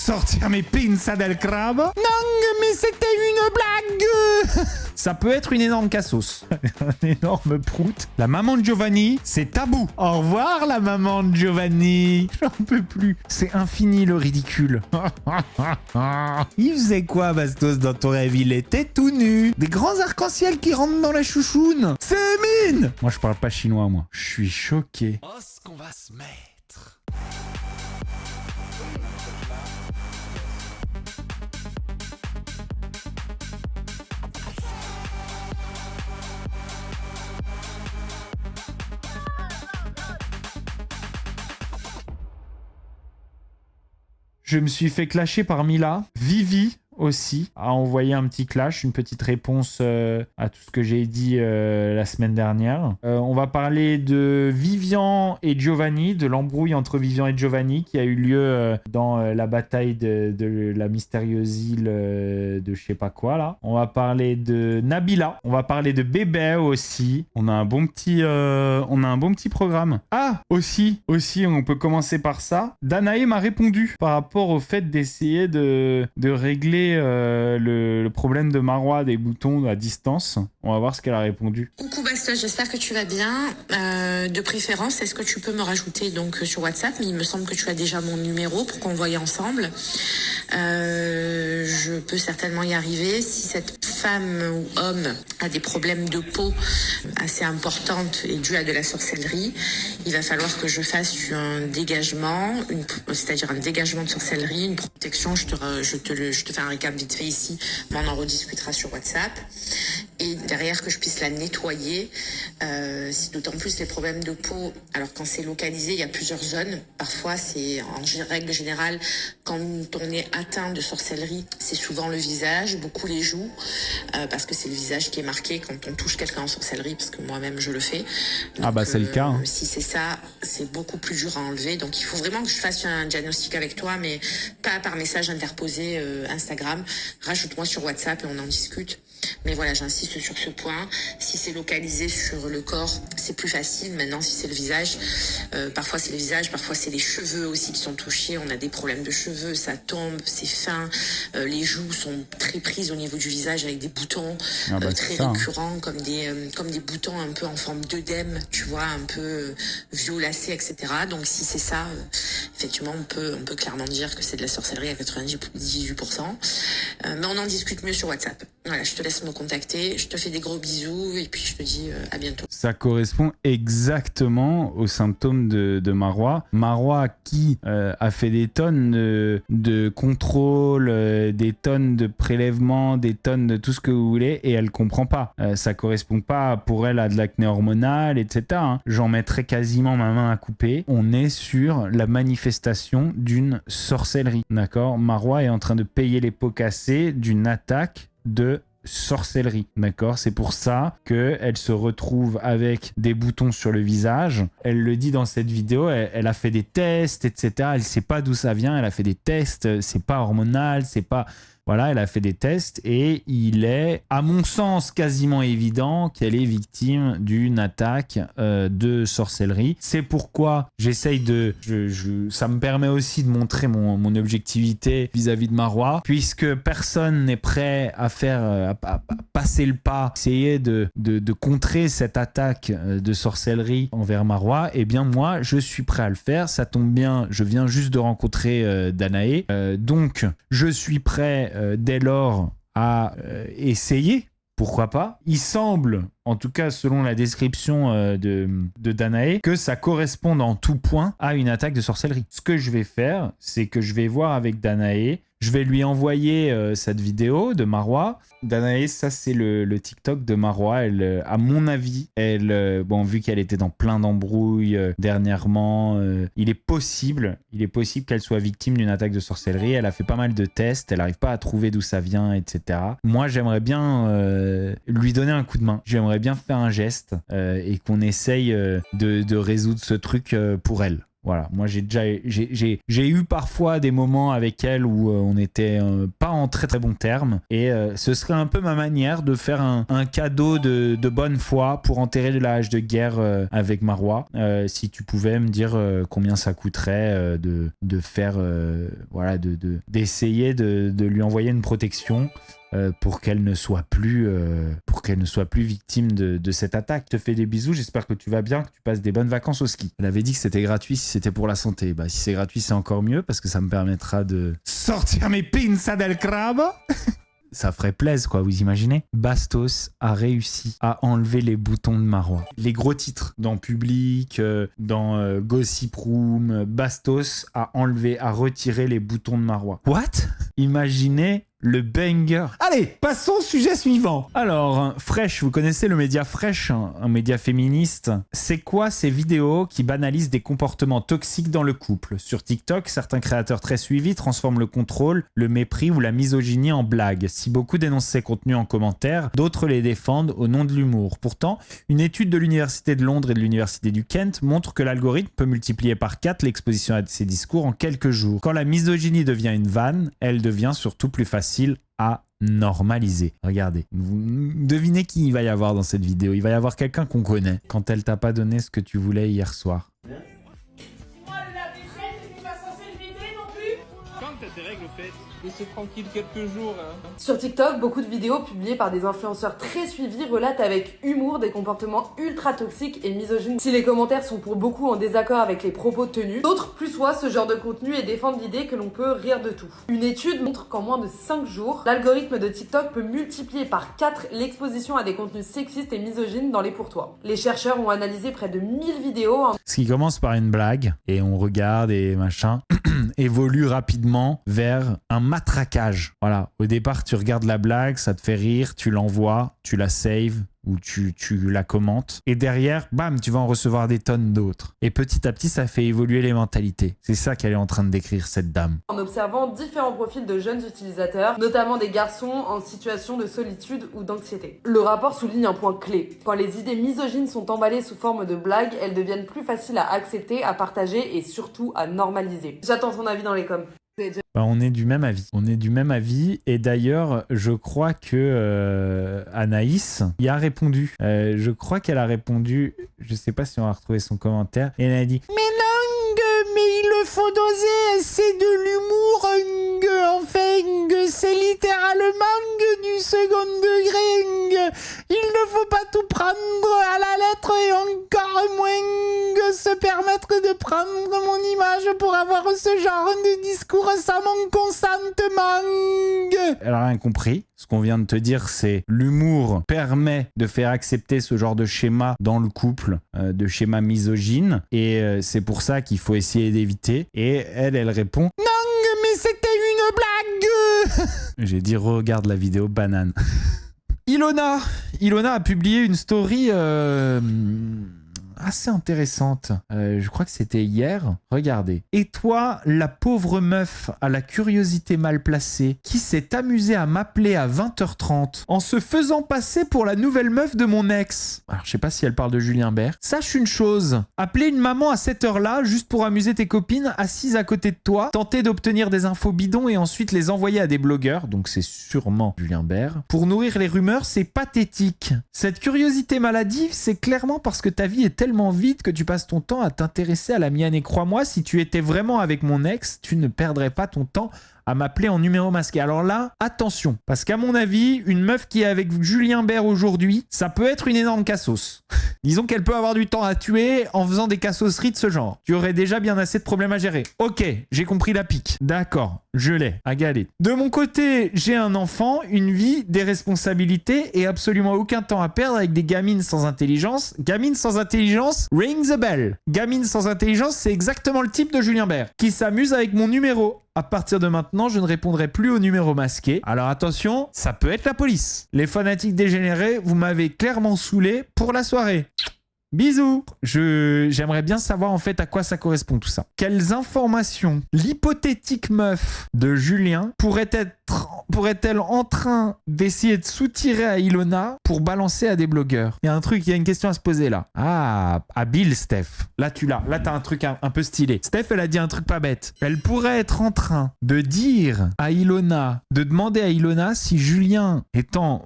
sortir mes pinzas del crabe. Non, mais c'était une blague. Ça peut être une énorme cassos. Un énorme prout. La maman de Giovanni, c'est tabou. Au revoir, la maman de Giovanni. J'en peux plus. C'est infini, le ridicule. Il faisait quoi, Bastos, dans ton rêve? Il était tout nu. Des grands arcs-en-ciel qui rentrent dans la chouchoune. C'est mine. Moi, je parle pas chinois, moi. Je suis choqué. Oh, ce qu'on va se mettre. Je me suis fait clasher par Mila. Vivi aussi a envoyé un petit clash, une petite réponse à tout ce que j'ai dit la semaine dernière. On va parler de Vivian et Giovanni, de l'embrouille entre Vivian et Giovanni qui a eu lieu dans la bataille de la mystérieuse île de je sais pas quoi là. On va parler de Nabila, on va parler de Bébé aussi. On a un bon petit programme. Ah, aussi, on peut commencer par ça. Danae m'a répondu par rapport au fait d'essayer de régler le problème de Marwa des boutons à distance. On va voir ce qu'elle a répondu. Coucou Bastos, j'espère que tu vas bien. De préférence, est-ce que tu peux me rajouter donc sur WhatsApp? Mais il me semble que tu as déjà mon numéro pour qu'on voie ensemble. Je peux certainement y arriver. Si cette femme ou homme a des problèmes de peau assez importantes et dues à de la sorcellerie, il va falloir que je fasse un dégagement, c'est-à-dire un dégagement de sorcellerie, une protection. Je te fais un récap vite fait ici, mais on en rediscutera sur WhatsApp. Et derrière, que je puisse la nettoyer. Si d'autant plus les problèmes de peau, alors quand c'est localisé, il y a plusieurs zones. Parfois, c'est en règle générale, quand on est atteint de sorcellerie, c'est souvent le visage, beaucoup les joues, parce que c'est le visage qui est marqué quand on touche quelqu'un en sorcellerie, parce que moi-même je le fais. Donc, c'est le cas. Hein. Si c'est ça, c'est beaucoup plus dur à enlever. Donc il faut vraiment que je fasse un diagnostic avec toi, mais pas par message interposé Instagram. Rajoute-moi sur WhatsApp et on en discute. Mais voilà, j'insiste sur ce point. Si c'est localisé sur le corps, c'est plus facile. Maintenant, si c'est le visage, parfois c'est le visage, parfois c'est les cheveux aussi qui sont touchés. On a des problèmes de cheveux, ça tombe, c'est fin. Les joues sont très prises au niveau du visage avec des boutons très récurrents, comme des boutons un peu en forme d'œdème, tu vois, un peu violacés, etc. Donc si c'est ça, effectivement, on peut clairement dire que c'est de la sorcellerie à 98%. Mais on en discute mieux sur WhatsApp. Voilà, je te laisse me contacter, je te fais des gros bisous et puis je te dis à bientôt. Ça correspond exactement aux symptômes de Marwa. Marwa qui a fait des tonnes de contrôles, des tonnes de prélèvements, des tonnes de tout ce que vous voulez et elle comprend pas. Ça correspond pas pour elle à de l'acné hormonal, etc. Hein. J'en mettrais quasiment ma main à couper. On est sur la manifestation d'une sorcellerie, d'accord? Marwa est en train de payer les pots cassés d'une attaque de sorcellerie, d'accord? C'est pour ça qu'elle se retrouve avec des boutons sur le visage. Elle le dit dans cette vidéo, elle a fait des tests, etc. Elle sait pas d'où ça vient, elle a fait des tests, c'est pas hormonal, c'est pas... Voilà, elle a fait des tests et il est, à mon sens, quasiment évident qu'elle est victime d'une attaque de sorcellerie. C'est pourquoi j'essaye de... ça me permet aussi de montrer mon objectivité vis-à-vis de Marwa, puisque personne n'est prêt à faire à passer le pas, essayer de contrer cette attaque de sorcellerie envers Marwa. Eh bien, moi, je suis prêt à le faire. Ça tombe bien, je viens juste de rencontrer Danae. Donc, je suis prêt dès lors à essayer, pourquoi pas. Il semble, en tout cas selon la description de Danae, que ça corresponde en tout point à une attaque de sorcellerie. Ce que je vais faire, c'est que je vais voir avec Danae, je vais lui envoyer cette vidéo de Marwa. Danae, ça c'est le TikTok de Marwa. Elle, à mon avis, vu qu'elle était dans plein d'embrouilles dernièrement, il est possible qu'elle soit victime d'une attaque de sorcellerie. Elle a fait pas mal de tests, elle n'arrive pas à trouver d'où ça vient, etc. Moi, j'aimerais bien lui donner un coup de main. J'aimerais bien faire un geste et qu'on essaye de résoudre ce truc pour elle. Voilà, moi j'ai eu parfois des moments avec elle où on n'était pas en très très bons termes et ce serait un peu ma manière de faire un cadeau de bonne foi pour enterrer la hache de guerre avec Marois. Si tu pouvais me dire combien ça coûterait de faire, voilà, d'essayer de lui envoyer une protection. Pour qu'elle ne soit plus victime de cette attaque. Je te fais des bisous, j'espère que tu vas bien, que tu passes des bonnes vacances au ski. Elle avait dit que c'était gratuit si c'était pour la santé. Bah, si c'est gratuit, c'est encore mieux parce que ça me permettra de sortir mes pinzas del crab. Ça ferait plaisir, quoi, vous imaginez? Bastos a réussi à enlever les boutons de Marois. Les gros titres dans Public, dans Gossip Room, Bastos a retiré les boutons de Marois. What? Imaginez le banger. Allez, passons au sujet suivant. Alors, Fresh, vous connaissez le média Fresh, un média féministe. C'est quoi ces vidéos qui banalisent des comportements toxiques dans le couple? Sur TikTok, certains créateurs très suivis transforment le contrôle, le mépris ou la misogynie en blague. Si beaucoup dénoncent ces contenus en commentaire, d'autres les défendent au nom de l'humour. Pourtant, une étude de l'Université de Londres et de l'Université du Kent montre que l'algorithme peut multiplier par 4 l'exposition à ces discours en quelques jours. Quand la misogynie devient une vanne, elle devient surtout plus facile à normaliser. Regardez, vous devinez qui il va y avoir dans cette vidéo. Il va y avoir quelqu'un qu'on connaît quand elle t'a pas donné ce que tu voulais hier soir. Moi, le lave-vaisselle, c'est pas censé le vider non plus. Quand t'as tes règles faites, laissez tranquille quelques jours. Sur TikTok, beaucoup de vidéos publiées par des influenceurs très suivis relatent avec humour des comportements ultra toxiques et misogynes. Si les commentaires sont pour beaucoup en désaccord avec les propos tenus, d'autres plus voient ce genre de contenu et défendent l'idée que l'on peut rire de tout. Une étude montre qu'en moins de 5 jours, l'algorithme de TikTok peut multiplier par 4 l'exposition à des contenus sexistes et misogynes dans les pour-toi. Les chercheurs ont analysé près de 1000 vidéos. Ce qui commence par une blague et on regarde et machin évolue rapidement vers un matraquage. Voilà, au départ tu regardes la blague, ça te fait rire, tu l'envoies, tu la saves ou tu la commentes et derrière, bam, tu vas en recevoir des tonnes d'autres. Et petit à petit, ça fait évoluer les mentalités. C'est ça qu'elle est en train de décrire, cette dame. En observant différents profils de jeunes utilisateurs, notamment des garçons en situation de solitude ou d'anxiété. Le rapport souligne un point clé. Quand les idées misogynes sont emballées sous forme de blagues, elles deviennent plus faciles à accepter, à partager et surtout à normaliser. J'attends ton avis dans les coms. Bah, on est du même avis. On est du même avis. Et d'ailleurs, je crois que Anaïs y a répondu. Je crois qu'elle a répondu. Je sais pas si on va retrouver son commentaire. Et elle a dit: mais non, mais il le faut doser. C'est de l'humour. Enfin, c'est littéralement du second degré. Il ne faut pas tout prendre à la lettre et encore moins se permettre de prendre mon image pour avoir ce genre de discours sans mon consentement. Elle a rien compris. Ce qu'on vient de te dire, c'est l'humour permet de faire accepter ce genre de schéma dans le couple, de schéma misogyne, et c'est pour ça qu'il faut essayer d'éviter. Et elle répond: non, mais c'était une blague. J'ai dit: regarde la vidéo banane. Ilona a publié une story assez intéressante. Je crois que c'était hier. Regardez. Et toi, la pauvre meuf à la curiosité mal placée, qui s'est amusée à m'appeler à 20h30 en se faisant passer pour la nouvelle meuf de mon ex. Alors, je sais pas si elle parle de Julien Bert. Sache une chose. Appeler une maman à cette heure-là, juste pour amuser tes copines assises à côté de toi, tenter d'obtenir des infos bidons et ensuite les envoyer à des blogueurs, donc c'est sûrement Julien Bert, pour nourrir les rumeurs, c'est pathétique. Cette curiosité maladive, c'est clairement parce que ta vie est tellement vite que tu passes ton temps à t'intéresser à la mienne. Et crois-moi, si tu étais vraiment avec mon ex, tu ne perdrais pas ton temps à m'appeler en numéro masqué. Alors là, attention, parce qu'à mon avis, une meuf qui est avec Julien Bert aujourd'hui, ça peut être une énorme cassos. Disons qu'elle peut avoir du temps à tuer en faisant des cassosseries de ce genre. Tu aurais déjà bien assez de problèmes à gérer. Ok, j'ai compris la pique. D'accord, je l'ai, à galer. De mon côté, j'ai un enfant, une vie, des responsabilités et absolument aucun temps à perdre avec des gamines sans intelligence. Gamines sans intelligence, ring the bell. Gamines sans intelligence, c'est exactement le type de Julien Bert, qui s'amuse avec mon numéro. À partir de maintenant, je ne répondrai plus aux numéros masqués. Alors attention, ça peut être la police. Les fanatiques dégénérés, vous m'avez clairement saoulé pour la soirée. Bisous. J'aimerais bien savoir en fait à quoi ça correspond tout ça. Quelles informations l'hypothétique meuf de Julien pourrait-elle en train d'essayer de soutirer à Ilona pour balancer à des blogueurs? Il y a une question à se poser là. Ah, habile Steph. Là t'as un truc un peu stylé. Steph, elle a dit un truc pas bête. Elle pourrait être en train de dire à Ilona, de demander à Ilona si Julien étant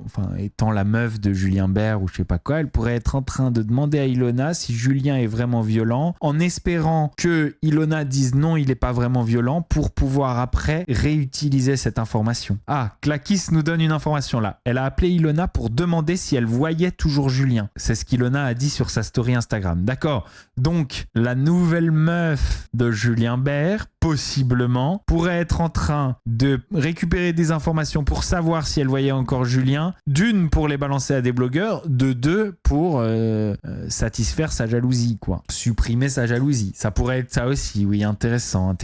la meuf de Julien Bert ou je sais pas quoi, elle pourrait être en train de demander à Ilona si Julien est vraiment violent, en espérant que Ilona dise non, il est pas vraiment violent, pour pouvoir après réutiliser cette information. Ah, Claquis nous donne une information là. Elle a appelé Ilona pour demander si elle voyait toujours Julien. C'est ce qu'Ilona a dit sur sa story Instagram. D'accord. Donc, la nouvelle meuf de Julien Bert, possiblement, pourrait être en train de récupérer des informations pour savoir si elle voyait encore Julien. D'une, pour les balancer à des blogueurs. De deux, pour satisfaire sa jalousie, quoi. Supprimer sa jalousie. Ça pourrait être ça aussi, oui. Intéressant.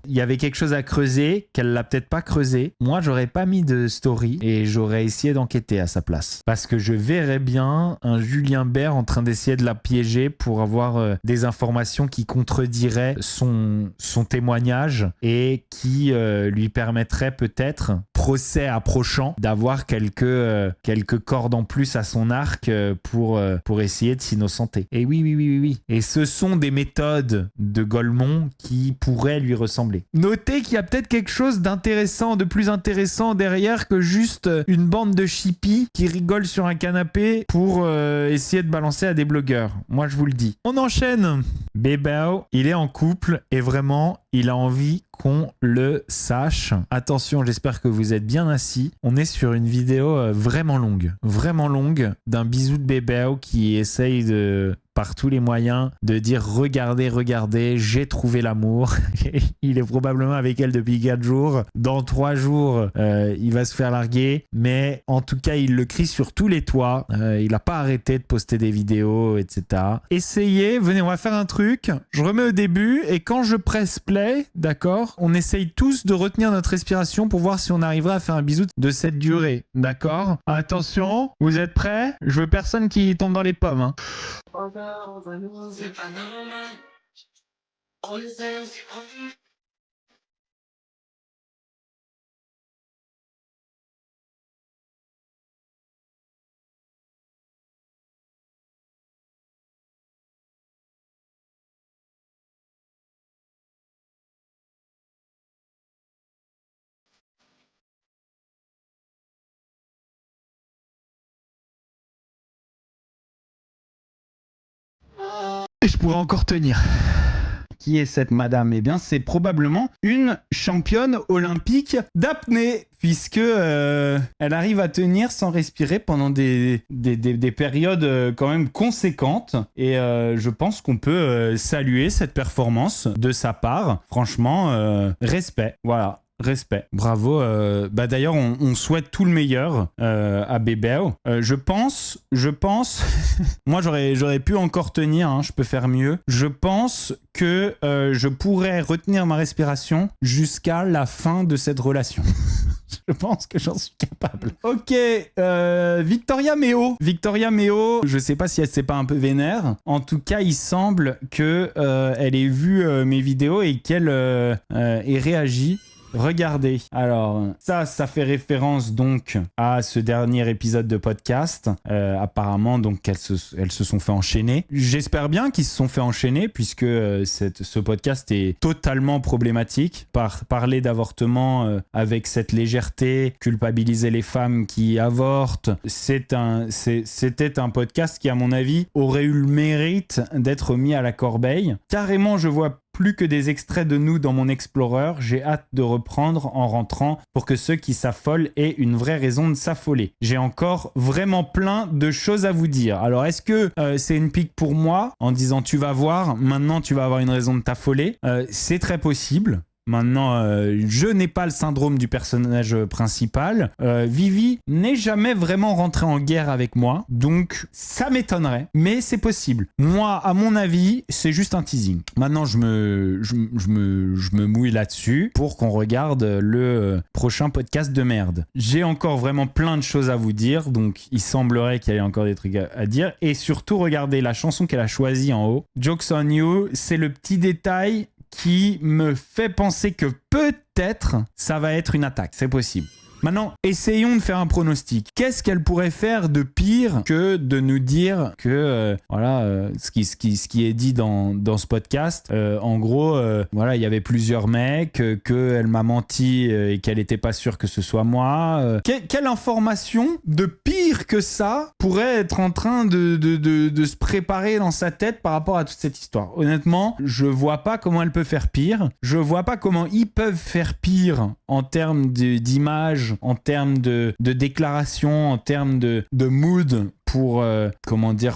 Il y avait quelque chose à creuser, qu'elle l'a peut-être pas creusé. Moi, j'aurais pas mis de story et j'aurais essayé d'enquêter à sa place. Parce que je verrais bien un Julien Bert en train d'essayer de la piéger pour avoir des informations qui contrediraient son témoignage et qui lui permettraient peut-être, procès approchant, d'avoir quelques cordes en plus à son arc pour essayer de s'innocenter. Et oui. Et ce sont des méthodes de Golemont qui pourraient lui ressembler. Notez qu'il y a peut-être quelque chose d'intéressant, de plus intéressant derrière que juste une bande de chippies qui rigolent sur un canapé pour essayer de balancer à des blogueurs. Moi, je vous le dis. On enchaîne. Bébé, il est en couple et vraiment, il a envie qu'on le sache. Attention, j'espère que vous êtes bien assis. On est sur une vidéo vraiment longue d'un bisou de Bébé qui essaye par tous les moyens de dire regardez, j'ai trouvé l'amour. Il est probablement avec elle depuis 4 jours. Dans 3 jours, il va se faire larguer. Mais en tout cas, il le crie sur tous les toits. Il n'a pas arrêté de poster des vidéos, etc. Essayez, venez, on va faire un truc. Je remets au début et quand je presse play, d'accord, on essaye tous de retenir notre respiration pour voir si on arrivera à faire un bisou de cette durée. D'accord? Attention, vous êtes prêts? Je veux personne qui tombe dans les pommes, hein. Et je pourrais encore tenir. Qui est cette madame? Eh bien, c'est probablement une championne olympique d'apnée, puisque elle arrive à tenir sans respirer pendant des périodes quand même conséquentes. Et je pense qu'on peut saluer cette performance de sa part. Franchement, respect. Voilà. Respect. Bravo. D'ailleurs, on souhaite tout le meilleur à Bébé. Je pense. Moi, j'aurais pu encore tenir. Hein, je peux faire mieux. Je pense que je pourrais retenir ma respiration jusqu'à la fin de cette relation. Je pense que j'en suis capable. Ok, Victoria Méo. Je sais pas si elle s'est pas un peu vénère. En tout cas, il semble que elle ait vu mes vidéos et qu'elle ait réagi. Regardez. Alors, ça fait référence donc à ce dernier épisode de podcast. Apparemment, donc, elles se sont fait enchaîner. J'espère bien qu'ils se sont fait enchaîner puisque ce podcast est totalement problématique. Parler d'avortement avec cette légèreté, culpabiliser les femmes qui avortent, c'était un podcast qui, à mon avis, aurait eu le mérite d'être mis à la corbeille. Carrément, je vois plus que des extraits de nous dans mon Explorer. J'ai hâte de reprendre en rentrant pour que ceux qui s'affolent aient une vraie raison de s'affoler. J'ai encore vraiment plein de choses à vous dire. Alors, est-ce que c'est une pique pour moi en disant tu vas voir, maintenant tu vas avoir une raison de t'affoler? C'est très possible. Maintenant, je n'ai pas le syndrome du personnage principal. Vivi n'est jamais vraiment rentrée en guerre avec moi, donc ça m'étonnerait, mais c'est possible. Moi, à mon avis, c'est juste un teasing. Maintenant, je me mouille là-dessus pour qu'on regarde le prochain podcast de merde. J'ai encore vraiment plein de choses à vous dire, donc il semblerait qu'il y ait encore des trucs à dire. Et surtout, regardez la chanson qu'elle a choisie en haut. Jokes on You, c'est le petit détail qui me fait penser que peut-être ça va être une attaque. C'est possible. Maintenant, essayons de faire un pronostic. Qu'est-ce qu'elle pourrait faire de pire que de nous dire que, ce qui est dit dans ce podcast, en gros, voilà, il y avait plusieurs mecs, qu'elle m'a menti et qu'elle n'était pas sûre que ce soit moi. Quelle information de pire que ça pourrait être en train de se préparer dans sa tête par rapport à toute cette histoire? Honnêtement, je vois pas comment elle peut faire pire. Je vois pas comment ils peuvent faire pire en termes d'image, en termes de déclaration, en termes de mood pour,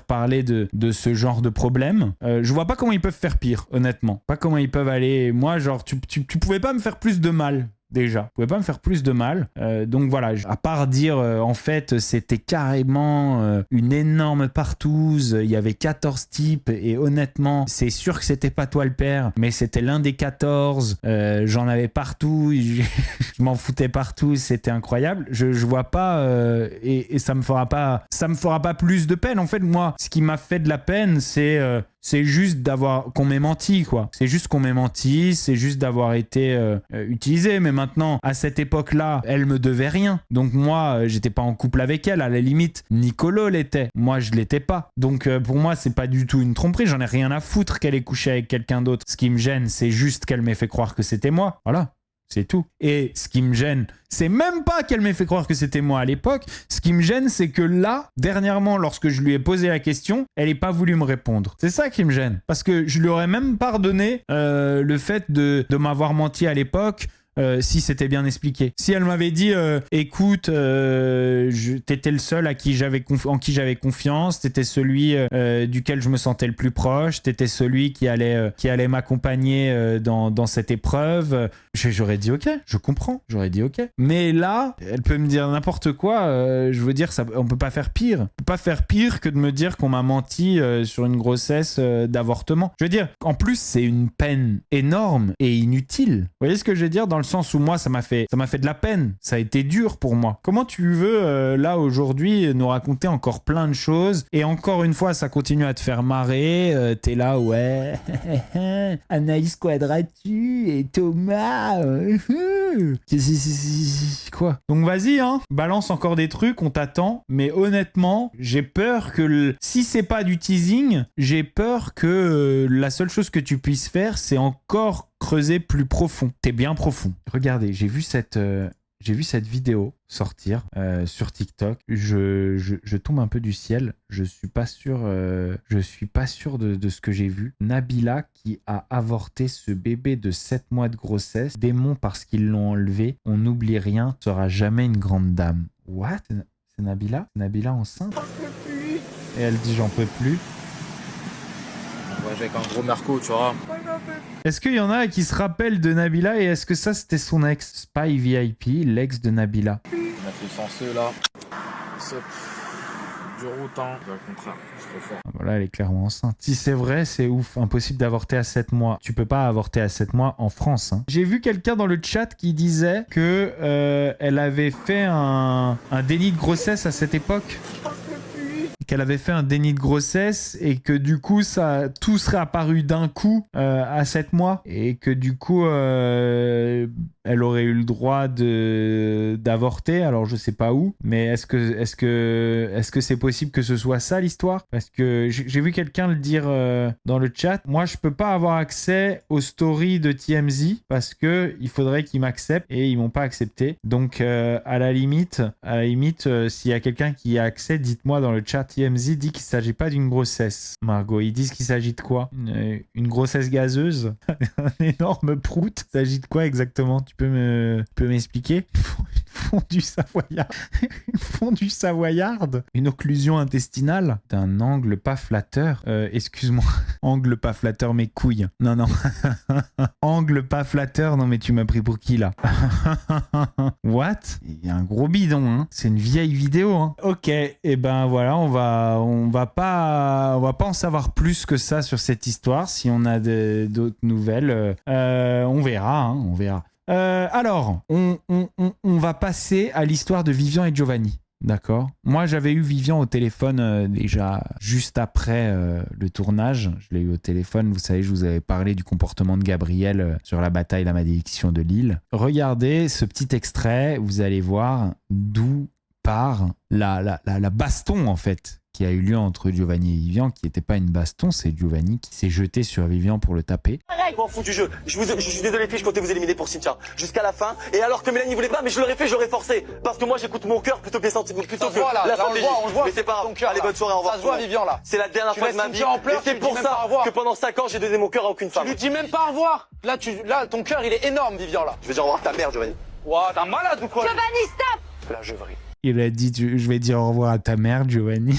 parler de ce genre de problème. Je vois pas comment ils peuvent faire pire, honnêtement. Pas comment ils peuvent aller... Moi, genre, tu pouvais pas me faire plus de mal. Déjà, vous pouvez pas me faire plus de mal. Donc voilà, à part dire en fait c'était carrément une énorme partouze, il y avait 14 types et honnêtement c'est sûr que c'était pas toi le père, mais c'était l'un des 14, j'en avais partout, je m'en foutais partout, c'était incroyable. Je vois pas et ça me fera pas plus de peine. En fait moi, ce qui m'a fait de la peine c'est juste qu'on m'ait menti, quoi. C'est juste qu'on m'ait menti, c'est juste d'avoir été utilisé. Mais maintenant, à cette époque-là, elle me devait rien. Donc moi, j'étais pas en couple avec elle. À la limite, Nicolo l'était. Moi, je l'étais pas. Donc pour moi, c'est pas du tout une tromperie. J'en ai rien à foutre qu'elle ait couché avec quelqu'un d'autre. Ce qui me gêne, c'est juste qu'elle m'ait fait croire que c'était moi. Voilà. C'est tout. Et ce qui me gêne, c'est même pas qu'elle m'ait fait croire que c'était moi à l'époque. Ce qui me gêne, c'est que là, dernièrement, lorsque je lui ai posé la question, elle n'ait pas voulu me répondre. C'est ça qui me gêne. Parce que je lui aurais même pardonné le fait de m'avoir menti à l'époque. Si c'était bien expliqué. Si elle m'avait dit écoute, t'étais le seul en qui j'avais confiance, t'étais celui duquel je me sentais le plus proche, t'étais celui qui allait m'accompagner dans cette épreuve, j'aurais dit ok, je comprends, j'aurais dit ok. Mais là, elle peut me dire n'importe quoi, je veux dire, on peut pas faire pire. On peut pas faire pire que de me dire qu'on m'a menti sur une grossesse d'avortement. Je veux dire, en plus, c'est une peine énorme et inutile. Vous voyez ce que je veux dire? Dans le sens où moi, ça m'a fait de la peine. Ça a été dur pour moi. Comment tu veux, là, aujourd'hui, nous raconter encore plein de choses et encore une fois, ça continue à te faire marrer. T'es là, ouais, Anaïs Quadratu et Thomas. Quoi? Donc vas-y, hein, balance encore des trucs, on t'attend. Mais honnêtement, j'ai peur que si c'est pas du teasing, j'ai peur que la seule chose que tu puisses faire, c'est encore creuser plus profond. T'es bien profond. Regardez, j'ai vu cette vidéo sortir sur TikTok. Je tombe un peu du ciel. Je suis pas sûr de ce que j'ai vu. Nabila qui a avorté ce bébé de 7 mois de grossesse. Démon parce qu'ils l'ont enlevé. On n'oublie rien. Sera jamais une grande dame. What? C'est Nabila? Nabila enceinte? J'en peux plus. Et elle dit j'en peux plus. Ouais, avec un gros merco, tu vois. Est-ce qu'il y en a qui se rappellent de Nabila et est-ce que ça c'était son ex? Spy VIP, l'ex de Nabila. Mettre le senseux là. Stop. Du route, hein. Au contraire, c'est trop fort. Ah, voilà, elle est clairement enceinte. Si c'est vrai, c'est ouf. Impossible d'avorter à 7 mois. Tu peux pas avorter à 7 mois en France. Hein. J'ai vu quelqu'un dans le chat qui disait que elle avait fait un déni de grossesse à cette époque. Qu'elle avait fait un déni de grossesse et que du coup tout serait apparu d'un coup à 7 mois et que du coup elle aurait eu le droit d'avorter. Alors je sais pas où, mais est-ce que c'est possible que ce soit ça l'histoire? Parce que j'ai vu quelqu'un le dire dans le chat. Moi je peux pas avoir accès aux stories de TMZ parce que il faudrait qu'ils m'acceptent et ils m'ont pas accepté. Donc à la limite s'il y a quelqu'un qui a accès, dites-moi dans le chat. TMZ dit qu'il s'agit pas d'une grossesse. Margot, ils disent qu'il s'agit de quoi? Une grossesse gazeuse? Un énorme prout? Il s'agit de quoi exactement? Tu peux m'expliquer? Fondue savoyard. Une fondue savoyarde? Une occlusion intestinale? D'un angle pas flatteur? Excuse-moi. Angle pas flatteur, mes couilles. Non, non. Angle pas flatteur, non mais tu m'as pris pour qui là? What? Il y a un gros bidon, hein. C'est une vieille vidéo, hein. Ok, et ben voilà, on va pas en savoir plus que ça sur cette histoire. Si on a d'autres nouvelles, on verra, hein, on verra. Alors, on va passer à l'histoire de Vivian et Giovanni. D'accord. Moi, j'avais eu Vivian au téléphone déjà juste après le tournage. Je l'ai eu au téléphone. Vous savez, je vous avais parlé du comportement de Gabriel sur la bataille, la malédiction de Lille. Regardez ce petit extrait. Vous allez voir d'où part la baston, en fait, qui a eu lieu entre Giovanni et Vivian, qui n'était pas une baston, c'est Giovanni qui s'est jeté sur Vivian pour le taper. Je m'en fous du jeu. Je suis désolé, filles, je comptais vous éliminer pour Cynthia. Jusqu'à la fin. Et alors que Mélanie voulait pas, mais je l'aurais fait, j'aurais forcé. Parce que moi, j'écoute mon cœur plutôt que les sentiments. Plutôt que voit, là, la là, stratégie. on le voit. Mais c'est pas grave. Allez, bonne soirée, au revoir. Ça se voit, Vivian, là. C'est la dernière fois de ma vie. Cynthia en pleurs, Et c'est tu pour lui dis même ça pas au revoir. que pendant 5 ans, j'ai donné mon cœur à aucune femme. Tu lui dis même pas au revoir. Là, ton cœur, il est énorme, Vivian, là. Je vais dire au revoir à ta mère, Giovanni. Ouah, t'es un malade ou quoi? Giovanni, stop! Là, je vrille. Il a dit, je vais dire au revoir à ta mère, Giovanni.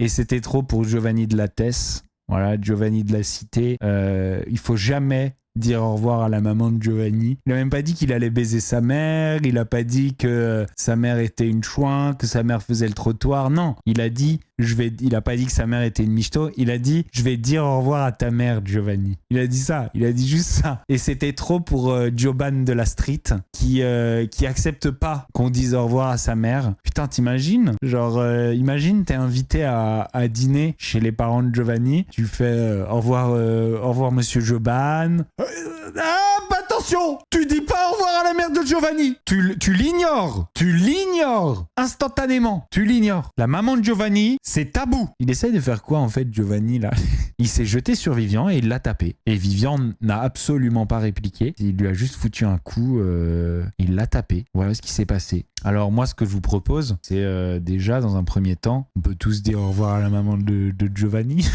Et c'était trop pour Giovanni de la Tesse. Voilà, Giovanni de la Cité. Il faut jamais dire au revoir à la maman de Giovanni. Il a même pas dit qu'il allait baiser sa mère. Il a pas dit que sa mère était une chouin, que sa mère faisait le trottoir. Non, il a dit, il a pas dit que sa mère était une michto. Il a dit, je vais dire au revoir à ta mère, Giovanni. Il a dit ça. Il a dit juste ça. Et c'était trop pour Gioban de la Street qui accepte pas qu'on dise au revoir à sa mère. Putain, t'imagines? Genre, imagine, t'es invité à dîner chez les parents de Giovanni. Tu fais au revoir monsieur Gioban. Bah attention, tu dis pas au revoir à la mère de Giovanni. Tu l'ignores instantanément. Tu l'ignores. La maman de Giovanni, c'est tabou. Il essaye de faire quoi en fait, Giovanni là? Il s'est jeté sur Vivian et il l'a tapé. Et Vivian n'a absolument pas répliqué. Il lui a juste foutu un coup. Il l'a tapé. Voilà ce qui s'est passé. Alors moi, ce que je vous propose, c'est déjà dans un premier temps, on peut tous dire au revoir à la maman de Giovanni.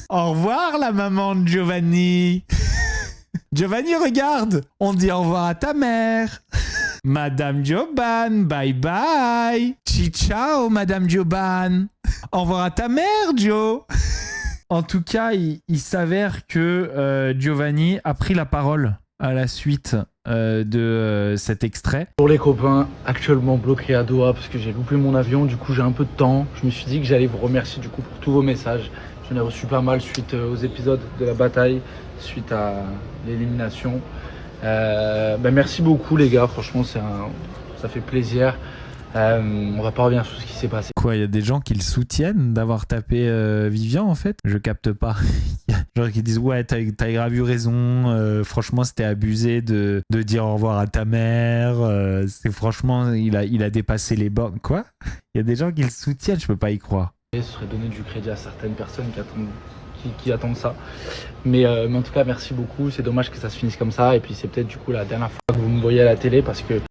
Au revoir la maman de Giovanni. Giovanni, regarde, on dit au revoir à ta mère. Madame Gioban, bye bye. Ciao, Madame Gioban. Au revoir à ta mère, Joe. En tout cas, il s'avère que Giovanni a pris la parole à la suite de cet extrait. Pour les copains, actuellement bloqué à Doha parce que j'ai loupé mon avion, du coup j'ai un peu de temps. Je me suis dit que j'allais vous remercier du coup pour tous vos messages. J'en ai reçu pas mal suite aux épisodes de la bataille, suite à l'élimination. Merci beaucoup les gars, franchement ça fait plaisir. On va pas revenir sur ce qui s'est passé. Quoi, il y a des gens qui le soutiennent d'avoir tapé Vivian en fait? Je capte pas. Genre qui disent ouais, t'as grave eu raison, franchement c'était abusé de dire au revoir à ta mère, c'est franchement il a dépassé les bornes. Quoi? Il y a des gens qui le soutiennent, je peux pas y croire. Ce serait donner du crédit à certaines personnes qui attendent ça. Mais en tout cas, merci beaucoup. C'est dommage que ça se finisse comme ça. Et puis c'est peut-être du coup la dernière fois que vous me voyez à la télé parce que...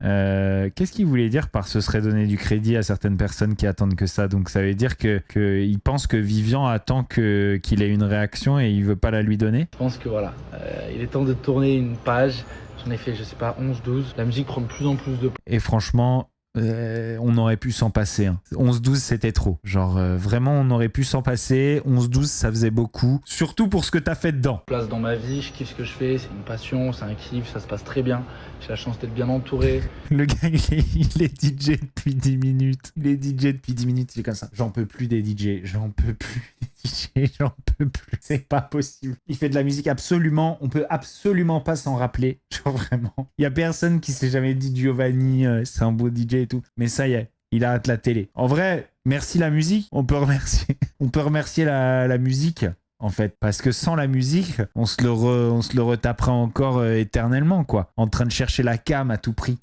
Qu'est-ce qu'il voulait dire par ce serait donner du crédit à certaines personnes qui attendent que ça? Donc ça veut dire qu'il pense que Vivian attend qu'il ait une réaction et il veut pas la lui donner? Je pense que voilà, il est temps de tourner une page. J'en ai fait, je sais pas, 11-12. La musique prend de plus en plus de... Et franchement... on aurait pu s'en passer. Hein. 11-12, c'était trop. Genre, vraiment, on aurait pu s'en passer. 11-12, ça faisait beaucoup. Surtout pour ce que t'as fait dedans. Place dans ma vie, je kiffe ce que je fais. C'est une passion, c'est un kiff, ça se passe très bien. J'ai la chance d'être bien entouré. Le gars, il est DJ depuis 10 minutes. Il est DJ depuis 10 minutes. Il est comme ça. J'en peux plus des DJ. J'en peux plus des DJ. J'en peux plus. C'est pas possible. Il fait de la musique absolument. On peut absolument pas s'en rappeler. Genre vraiment. Il y a personne qui s'est jamais dit Giovanni, c'est un beau DJ et tout. Mais ça y est, il arrête la télé. En vrai, merci la musique. On peut remercier la musique. En fait, parce que sans la musique, on se le retapera encore éternellement, quoi. En train de chercher la cam à tout prix.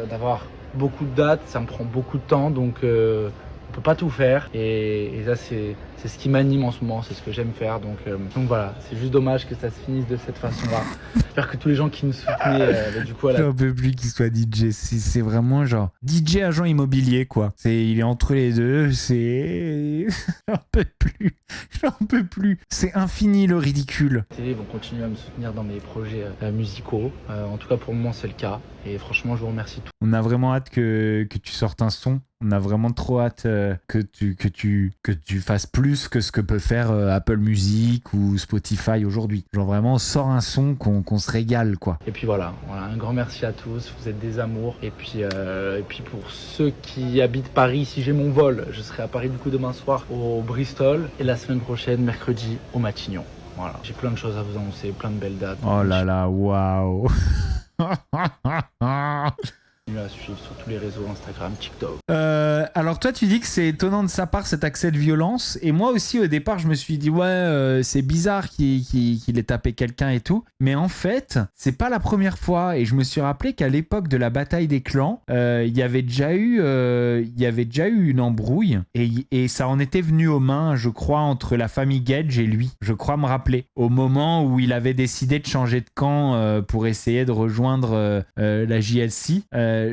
D'avoir beaucoup de dates, ça me prend beaucoup de temps, donc on peut pas tout faire. Et ça, c'est ce qui m'anime en ce moment, c'est ce que j'aime faire. Donc voilà, c'est juste dommage que ça se finisse de cette façon-là. J'espère que tous les gens qui nous soutenaient, du coup, à la... J'en peux plus qu'il soit DJ. C'est vraiment genre DJ agent immobilier, quoi. Il est entre les deux. J'en peux plus. J'en peux plus. C'est infini le ridicule. Les télés vont continuer à me soutenir dans mes projets musicaux. En tout cas, pour le moment, c'est le cas. Et franchement, je vous remercie tous. On a vraiment hâte que tu sortes un son. On a vraiment trop hâte que tu fasses plus que ce que peut faire Apple Music ou Spotify aujourd'hui. Genre vraiment, sors un son qu'on se régale, quoi. Et puis voilà, un grand merci à tous, vous êtes des amours. Et puis pour ceux qui habitent Paris, si j'ai mon vol, je serai à Paris du coup demain soir au Bristol. Et la semaine prochaine, mercredi, au Matignon. Voilà, j'ai plein de choses à vous annoncer, plein de belles dates. Oh là là, waouh. À suivre sur tous les réseaux, Instagram, TikTok. Alors toi tu dis que c'est étonnant de sa part cet accès de violence, et moi aussi au départ je me suis dit c'est bizarre qu'il ait tapé quelqu'un et tout, mais en fait c'est pas la première fois, et je me suis rappelé qu'à l'époque de la bataille des clans il y avait déjà eu une embrouille, et ça en était venu aux mains, je crois, entre la famille Gage et lui, je crois me rappeler, au moment où il avait décidé de changer de camp pour essayer de rejoindre la JLC.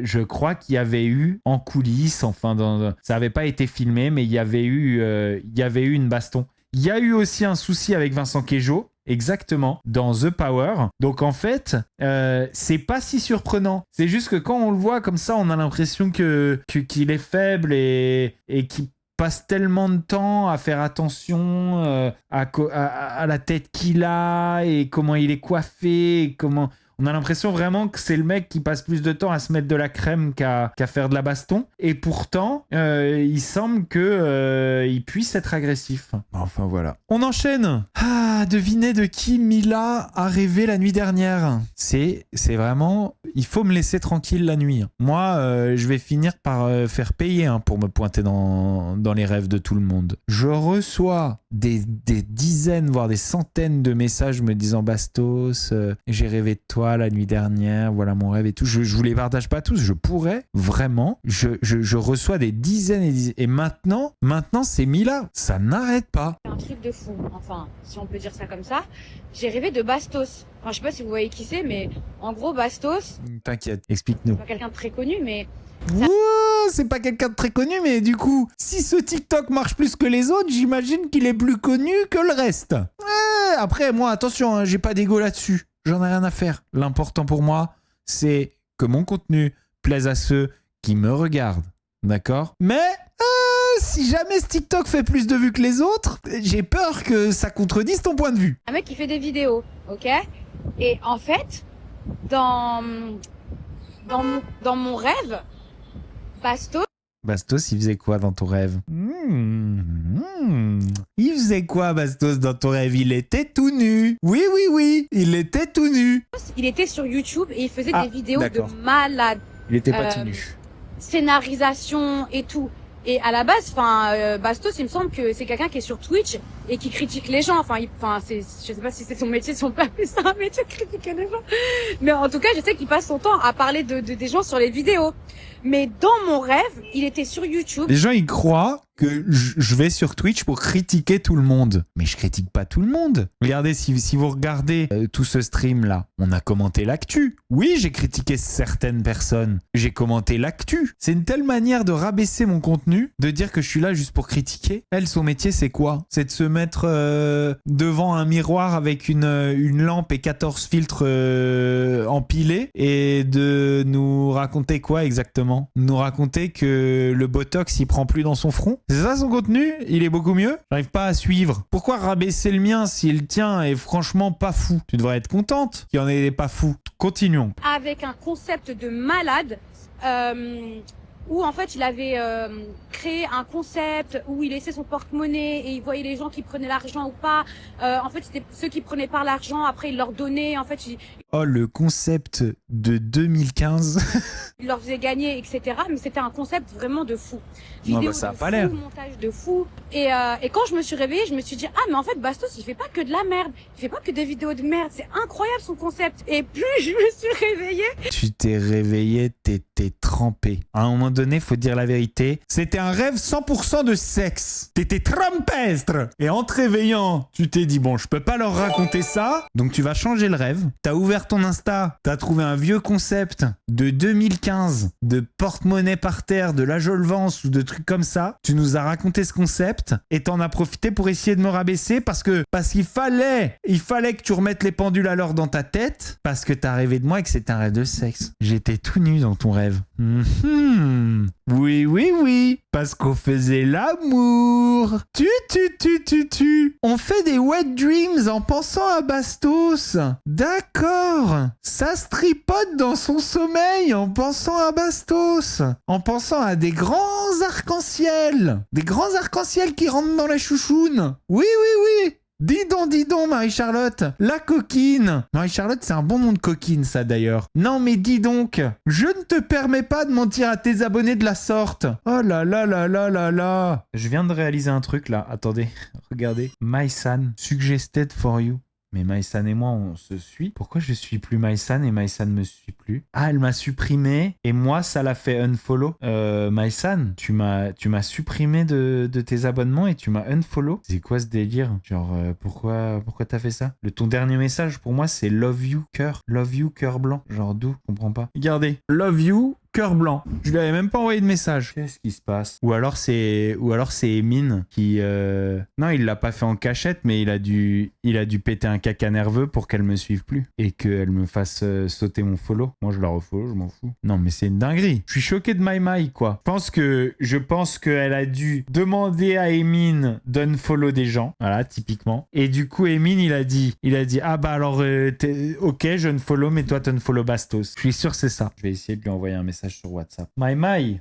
Je crois qu'il y avait eu en coulisses, enfin ça n'avait pas été filmé, mais il y avait eu une baston. Il y a eu aussi un souci avec Vincent Queijo, exactement, dans The Power. Donc en fait, c'est pas si surprenant. C'est juste que quand on le voit comme ça, on a l'impression qu'il est faible et qu'il passe tellement de temps à faire attention à la tête qu'il a et comment il est coiffé, et comment... On a l'impression vraiment que c'est le mec qui passe plus de temps à se mettre de la crème qu'à faire de la baston. Et pourtant, il semble qu'il puisse être agressif. Enfin voilà. On enchaîne. Devinez de qui Mila a rêvé la nuit dernière. C'est vraiment... Il faut me laisser tranquille la nuit. Moi, je vais finir par faire payer pour me pointer dans les rêves de tout le monde. Je reçois des dizaines, voire des centaines de messages me disant « Bastos, j'ai rêvé de toi la nuit dernière, voilà mon rêve et tout. » Je vous les partage pas tous, je pourrais, vraiment. Je reçois des dizaines et dizaines. Et maintenant c'est Mila. Ça n'arrête pas. Un truc de fou, enfin, si on peut dire ça comme ça. J'ai rêvé de Bastos. Enfin, je sais pas si vous voyez qui c'est, mais en gros, Bastos... T'inquiète, explique-nous. C'est pas quelqu'un de très connu, mais... C'est pas quelqu'un de très connu, mais du coup, si ce TikTok marche plus que les autres, j'imagine qu'il est plus connu que le reste. Après, moi, attention, hein, j'ai pas d'ego là-dessus. J'en ai rien à faire. L'important pour moi, c'est que mon contenu plaise à ceux qui me regardent. D'accord ? Mais si jamais ce TikTok fait plus de vues que les autres, j'ai peur que ça contredise ton point de vue. Un mec qui fait des vidéos, ok ? Et en fait, dans mon rêve, Bastos, il faisait quoi dans ton rêve ? Il faisait quoi, Bastos, dans ton rêve ? Il était tout nu. Oui, il était tout nu. Il était sur YouTube et il faisait des vidéos de malade. Il était pas tout nu. Scénarisation et tout. Et à la base, Bastos, il me semble que c'est quelqu'un qui est sur Twitch et qui critique les gens. Je sais pas si c'est son métier, si on peut appeler ça un métier de critiquer les gens. Mais en tout cas, je sais qu'il passe son temps à parler des gens sur les vidéos. Mais dans mon rêve, il était sur YouTube. Les gens, ils croient que je vais sur Twitch pour critiquer tout le monde. Mais je critique pas tout le monde. Regardez, si vous regardez tout ce stream-là, on a commenté l'actu. Oui, j'ai critiqué certaines personnes. J'ai commenté l'actu. C'est une telle manière de rabaisser mon contenu, de dire que je suis là juste pour critiquer. Elle, son métier, c'est quoi ? C'est de se mettre devant un miroir avec une lampe et 14 filtres empilés et de nous raconter quoi exactement ? Nous raconter que le Botox, il prend plus dans son front ? C'est ça son contenu ? Il est beaucoup mieux ? J'arrive pas à suivre. Pourquoi rabaisser le mien si le tien est franchement pas fou ? Tu devrais être contente qu'il y en ait des pas fous. Continuons. Avec un concept de malade, où en fait il avait créé un concept où il laissait son porte-monnaie et il voyait les gens qui prenaient l'argent ou pas. En fait, c'était ceux qui prenaient pas l'argent, après il leur donnait. En fait, Oh, le concept de 2015. Il leur faisait gagner, etc. Mais c'était un concept vraiment de fou. Non, Vidéo ça a de pas fou, l'air. montage de fou. Et quand je me suis réveillée, je me suis dit, mais en fait, Bastos, il fait pas que de la merde. Il fait pas que des vidéos de merde. C'est incroyable son concept. Et plus je me suis réveillée... Tu t'es réveillé, t'étais trempé. À un moment donné, faut dire la vérité. C'était un rêve 100% de sexe. T'étais trempestre. Et en te réveillant, tu t'es dit, bon, je peux pas leur raconter ça. Donc tu vas changer le rêve. T'as ouvert ton Insta. T'as trouvé un vieux concept de 2015. 15 de porte-monnaie par terre, de la Jolvance ou de trucs comme ça. Tu nous as raconté ce concept et t'en as profité pour essayer de me rabaisser parce qu'il fallait que tu remettes les pendules à l'heure dans ta tête parce que t'as rêvé de moi et que c'était un rêve de sexe. J'étais tout nu dans ton rêve. Oui, parce qu'on faisait l'amour. On fait des wet dreams en pensant à Bastos. D'accord. Ça se tripote dans son sommeil en pensant à Bastos. En pensant à des grands arcs-en-ciel. Des grands arcs-en-ciel qui rentrent dans la chouchoune. Oui. Dis donc, Marie-Charlotte, la coquine. Marie-Charlotte, c'est un bon nom de coquine, ça, d'ailleurs. Non, mais dis donc, je ne te permets pas de mentir à tes abonnés de la sorte. Oh là là. Je viens de réaliser un truc, là. Attendez, regardez. My-san, suggested for you. Mais My-san et moi, on se suit. Pourquoi je suis plus My-san et My-san me suit plus? Ah, elle m'a supprimé et moi, ça l'a fait unfollow. My-san, tu m'as supprimé de tes abonnements et tu m'as unfollow. C'est quoi ce délire? Genre, pourquoi t'as fait ça? Ton dernier message, pour moi, c'est love you, cœur. Love you, cœur blanc. Genre d'où? Je comprends pas. Regardez. Love you, cœur blanc. Je lui avais même pas envoyé de message. Qu'est-ce qui se passe? Ou alors c'est Emine qui... Non, il l'a pas fait en cachette, mais il a dû péter un caca nerveux pour qu'elle me suive plus. Et qu'elle me fasse sauter mon follow. Moi, je la refollow, je m'en fous. Non, mais c'est une dinguerie. Je suis choqué de My, quoi. Je pense qu'elle a dû demander à Emine d'unfollow des gens. Voilà, typiquement. Et du coup, Emine, il a dit, ah bah alors, ok, je unfollow, mais toi, t'unfollow Bastos. Je suis sûr que c'est ça. Je vais essayer de lui envoyer un message sur WhatsApp. My,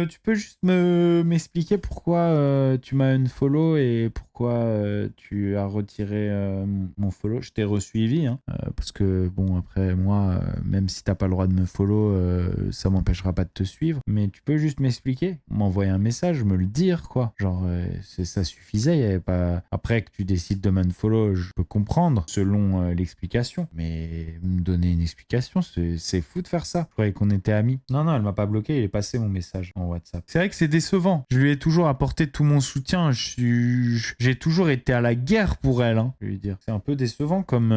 tu peux juste m'expliquer pourquoi tu m'as unfollow et pourquoi tu as retiré mon follow? Je t'ai resuivi, hein, parce que bon, après moi, même si t'as pas le droit de me follow, ça m'empêchera pas de te suivre. Mais tu peux juste m'expliquer, m'envoyer un message, me le dire, quoi. Genre, ça suffisait, il y avait pas... Après que tu décides de m'unfollow, je peux comprendre selon l'explication, mais me donner une explication, c'est fou de faire ça. Je croyais qu'on était amis. Non, elle m'a pas bloqué, il est passé mon message en WhatsApp. C'est vrai que c'est décevant. Je lui ai toujours apporté tout mon soutien. J'ai toujours été à la guerre pour elle, hein, je vais lui dire. C'est un peu décevant comme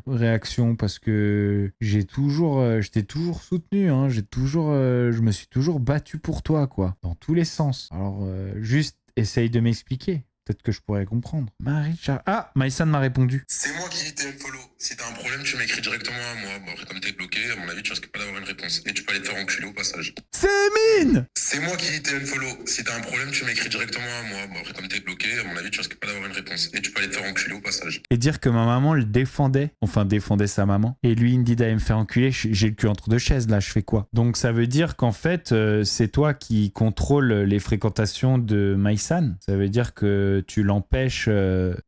réaction parce que je t'ai toujours soutenu, hein. Je me suis toujours battu pour toi, quoi. Dans tous les sens. Alors, juste essaye de m'expliquer. Peut-être que je pourrais comprendre. Marie-Charlotte. Ah, My-san m'a répondu. C'est moi qui t'ai unfollow. Si t'as un problème, tu m'écris directement à moi. Bon, après, comme t'es bloqué, à mon avis, tu risques pas d'avoir une réponse. Et tu peux aller te faire enculer au passage. C'est Emine! C'est moi qui t'ai unfollow. Si t'as un problème, tu m'écris directement à moi. Bon, après, comme t'es bloqué, à mon avis, tu risques pas d'avoir une réponse. Et tu peux aller te faire enculer au passage. Et dire que ma maman le défendait. Enfin, défendait sa maman. Et lui, il me dit d'aller me faire enculer. J'ai le cul entre deux chaises, là. Je fais quoi? Donc, ça veut dire qu'en fait, c'est toi qui contrôle les fréquentations de My-san. Ça veut dire que tu l'empêches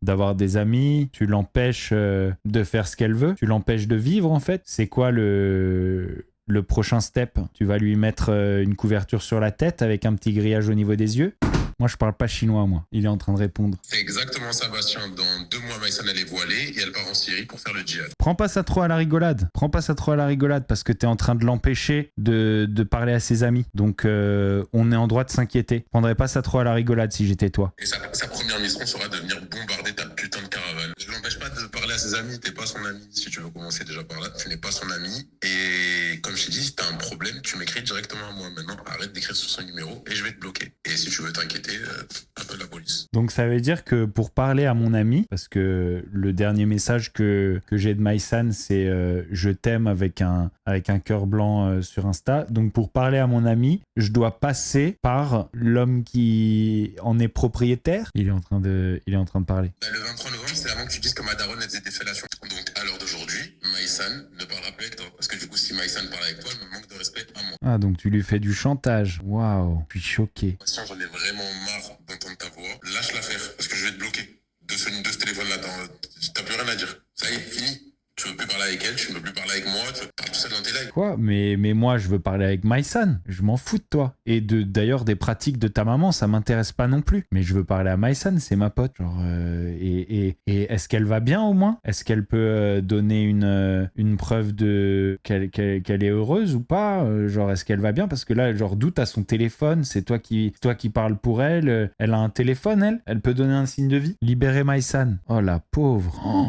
d'avoir des amis. Tu l'empêches de faire ce qu'elle veut. Tu l'empêches de vivre, en fait. C'est quoi le prochain step? Tu vas lui mettre une couverture sur la tête avec un petit grillage au niveau des yeux? Moi, je parle pas chinois, moi. Il est en train de répondre. C'est exactement ça, Bastien. Dans 2 mois, My-san, elle est voilée et elle part en Syrie pour faire le djihad. Prends pas ça trop à la rigolade. Parce que t'es en train de l'empêcher de parler à ses amis. Donc, on est en droit de s'inquiéter. Je prendrais pas ça trop à la rigolade si j'étais toi. Et sa première mission sera de venir bombarder ta putain de caravane. Je l'empêche pas de parler à ses amis. T'es pas son ami. Si tu veux commencer déjà par là, tu n'es pas son ami. Et comme je t'ai dit, si t'as un problème, tu m'écris directement à moi. Maintenant, arrête d'écrire sur son numéro et je vais te bloquer. Et si tu veux t'inquiéter, appelle la police. Donc ça veut dire que pour parler à mon ami, parce que le dernier message que j'ai de My-san, c'est je t'aime avec un cœur blanc sur Insta. Donc pour parler à mon ami, je dois passer par l'homme qui en est propriétaire. Il est en train de parler. Le 23 novembre, c'est avant que tu dises que ma daronne faisait des fellations. Donc à l'heure d'aujourd'hui, My-san ne parlera plus avec toi. Parce que du coup, si My-san parle avec toi, elle me manque de respect à moi. Ah, donc tu lui fais du chantage. Waouh, je suis choqué. Bastien, j'en ai vraiment marre d'entendre ta voix. Lâche l'affaire, parce que je vais te bloquer de ce téléphone-là. T'as plus rien à dire. Ça y est, fini. Tu veux plus parler avec elle, tu veux plus parler avec moi, tu parles tout seul dans tes lives. Quoi? Mais moi, je veux parler avec My-san. Je m'en fous de toi. Et d'ailleurs, des pratiques de ta maman, ça m'intéresse pas non plus. Mais je veux parler à My-san, c'est ma pote. Genre, et est-ce qu'elle va bien au moins? Est-ce qu'elle peut donner une preuve de qu'elle est heureuse ou pas? Genre, est-ce qu'elle va bien? Parce que là, genre, d'où t'as son téléphone? C'est toi qui parles pour elle. Elle a un téléphone, elle? Elle peut donner un signe de vie? Libérer My-san. Oh, la pauvre. Oh.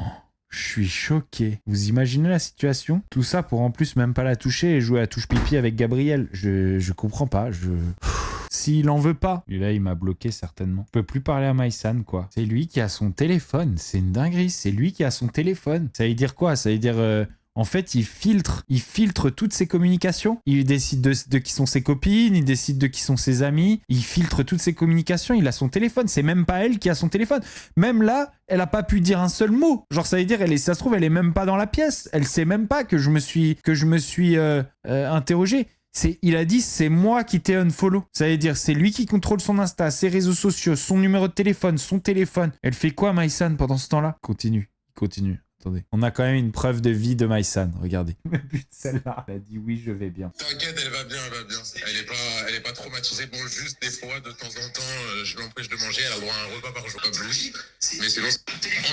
Je suis choqué. Vous imaginez la situation? Tout ça pour en plus même pas la toucher et jouer à touche pipi avec Gabriel. Je comprends pas. S'il en veut pas. Et là, il m'a bloqué certainement. Je peux plus parler à Maïsan, quoi. C'est lui qui a son téléphone. C'est une dinguerie. C'est lui qui a son téléphone. Ça veut dire quoi? Ça veut dire... En fait, il filtre toutes ses communications. Il décide de qui sont ses copines, il décide de qui sont ses amis. Il filtre toutes ses communications. Il a son téléphone. C'est même pas elle qui a son téléphone. Même là, elle a pas pu dire un seul mot. Genre, ça veut dire, ça se trouve, elle est même pas dans la pièce. Elle sait même pas que je me suis interrogé. Il a dit, c'est moi qui t'ai unfollow. Ça veut dire, c'est lui qui contrôle son Insta, ses réseaux sociaux, son numéro de téléphone, son téléphone. Elle fait quoi, Maïsan, pendant ce temps-là? Continue. Attendez. On a quand même une preuve de vie de Maïsan. Regardez. Celle-là. Elle a dit oui, je vais bien. T'inquiète, elle va bien. Elle est pas traumatisée. Bon, juste des fois, de temps en temps, je l'empêche de manger. Elle a droit à un repas par jour, pas plus. Mais sinon,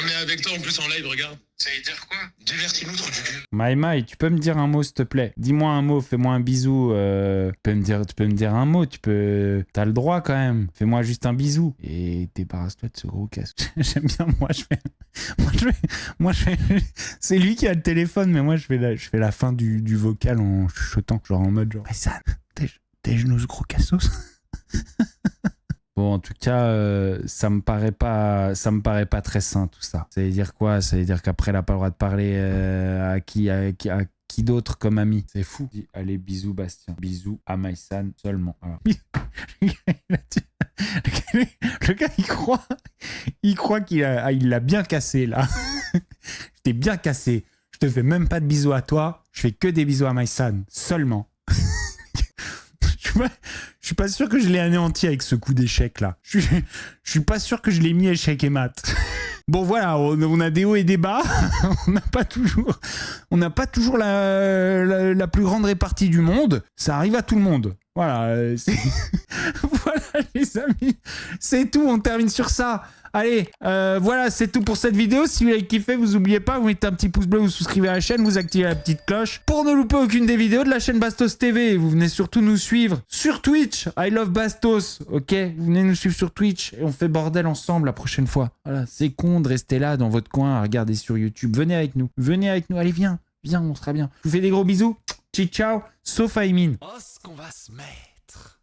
on est avec toi en plus en live, regarde. Ça veut dire quoi? Divertis-nous, trou du cul. Maï, tu peux me dire un mot, s'il te plaît? Dis-moi un mot, fais-moi un bisou. Tu peux me dire un mot, t'as le droit quand même. Fais-moi juste un bisou. Et débarrasse-toi de ce gros casse. J'aime bien, moi je fais... C'est lui qui a le téléphone, mais moi je fais la fin du vocal en chuchotant, genre en mode genre Maïsan, tes genoux ce gros cassos. Bon, en tout cas, ça me paraît pas très sain tout ça. Ça veut dire quoi? Ça veut dire qu'après elle a pas le droit de parler à qui d'autre comme ami? C'est fou. Allez, bisous Bastien. Bisous à Maïsan seulement. Alors. Le gars, il croit qu'il l'a bien cassé là. Je t'ai bien cassé. Je te fais même pas de bisous à toi. Je fais que des bisous à Maïsan seulement. Je suis pas sûr que je l'ai anéanti avec ce coup d'échec là. Je suis pas sûr que je l'ai mis échec et mat. Bon voilà, on a des hauts et des bas. On n'a pas toujours la plus grande répartie du monde. Ça arrive à tout le monde. Voilà, voilà les amis, c'est tout, on termine sur ça. Allez, voilà, c'est tout pour cette vidéo. Si vous avez kiffé, vous n'oubliez pas, vous mettez un petit pouce bleu, vous souscrivez à la chaîne, vous activez la petite cloche pour ne louper aucune des vidéos de la chaîne Bastos TV. Vous venez surtout nous suivre sur Twitch, I Love Bastos, ok? Vous venez nous suivre sur Twitch et on fait bordel ensemble la prochaine fois. Voilà, c'est con de rester là dans votre coin à regarder sur YouTube. Venez avec nous, allez, viens, on sera bien. Je vous fais des gros bisous, ciao, sauf à Emin. Oh, ce qu'on va se mettre.